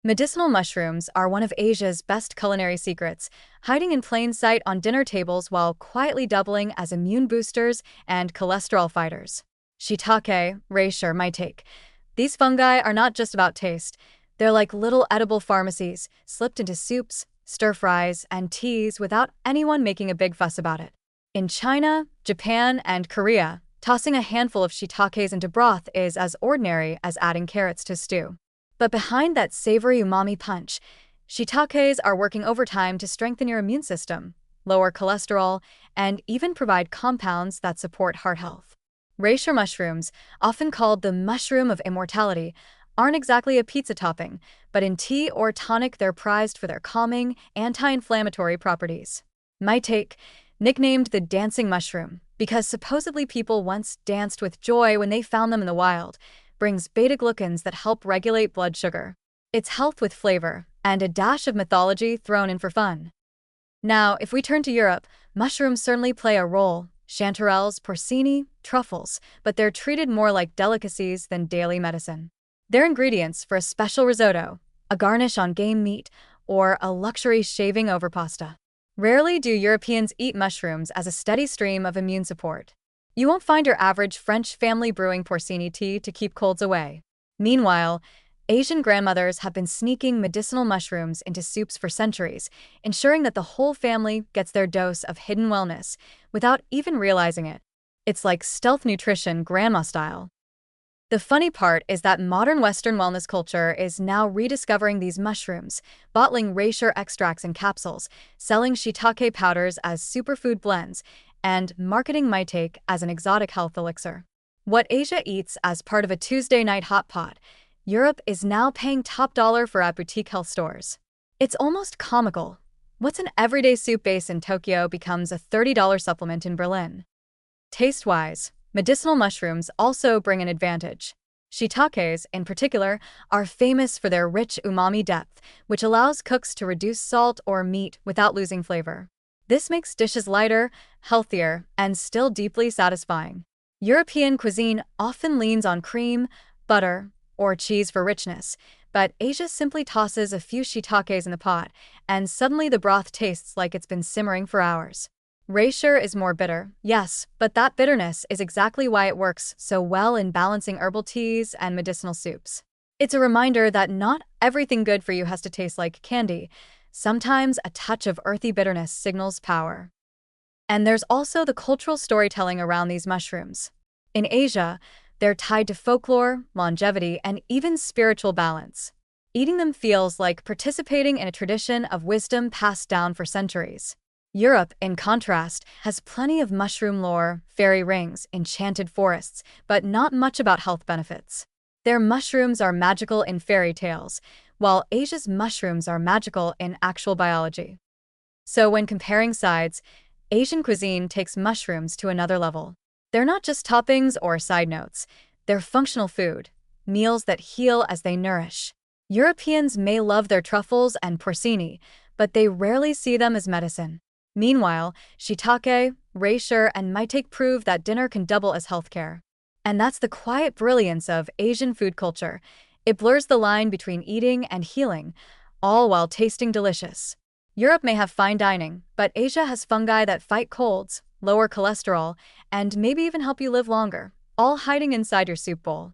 Medicinal mushrooms are one of Asia's best culinary secrets, hiding in plain sight on dinner tables while quietly doubling as immune boosters and cholesterol fighters. Shiitake, reishi, maitake. These fungi are not just about taste. They're like little edible pharmacies, slipped into soups, stir-fries, and teas without anyone making a big fuss about it. In China, Japan, and Korea, tossing a handful of shiitakes into broth is as ordinary as adding carrots to stew. But behind that savory umami punch, shiitakes are working overtime to strengthen your immune system, lower cholesterol, and even provide compounds that support heart health. Reishi mushrooms, often called the mushroom of immortality, aren't exactly a pizza topping, but in tea or tonic they're prized for their calming, anti-inflammatory properties. Maitake, nicknamed the dancing mushroom, because supposedly people once danced with joy when they found them in the wild, brings beta-glucans that help regulate blood sugar. It's health with flavor, and a dash of mythology thrown in for fun. Now, if we turn to Europe, mushrooms certainly play a role. Chanterelles, porcini, truffles, but they're treated more like delicacies than daily medicine. They're ingredients for a special risotto, a garnish on game meat, or a luxury shaving over pasta. Rarely do Europeans eat mushrooms as a steady stream of immune support. You won't find your average French family brewing porcini tea to keep colds away. Meanwhile, Asian grandmothers have been sneaking medicinal mushrooms into soups for centuries, ensuring that the whole family gets their dose of hidden wellness without even realizing it. It's like stealth nutrition grandma style. The funny part is that modern Western wellness culture is now rediscovering these mushrooms, bottling reishi extracts in capsules, selling shiitake powders as superfood blends, and marketing maitake as an exotic health elixir. What Asia eats as part of a Tuesday night hot pot, Europe is now paying top dollar for at boutique health stores. It's almost comical. What's an everyday soup base in Tokyo becomes a $30 supplement in Berlin. Taste-wise, medicinal mushrooms also bring an advantage. Shiitakes, in particular, are famous for their rich umami depth, which allows cooks to reduce salt or meat without losing flavor. This makes dishes lighter, healthier, and still deeply satisfying. European cuisine often leans on cream, butter, or cheese for richness, but Asia simply tosses a few shiitakes in the pot, and suddenly the broth tastes like it's been simmering for hours. Reishi is more bitter, yes, but that bitterness is exactly why it works so well in balancing herbal teas and medicinal soups. It's a reminder that not everything good for you has to taste like candy. Sometimes a touch of earthy bitterness signals power. And there's also the cultural storytelling around these mushrooms. In Asia, they're tied to folklore, longevity, and even spiritual balance. Eating them feels like participating in a tradition of wisdom passed down for centuries. Europe, in contrast, has plenty of mushroom lore, fairy rings, enchanted forests, but not much about health benefits. Their mushrooms are magical in fairy tales, while Asia's mushrooms are magical in actual biology. So when comparing sides, Asian cuisine takes mushrooms to another level. They're not just toppings or side notes, they're functional food, meals that heal as they nourish. Europeans may love their truffles and porcini, but they rarely see them as medicine. Meanwhile, shiitake, reishi, and maitake prove that dinner can double as healthcare. And that's the quiet brilliance of Asian food culture. It blurs the line between eating and healing, all while tasting delicious. Europe may have fine dining, but Asia has fungi that fight colds, lower cholesterol, and maybe even help you live longer, all hiding inside your soup bowl.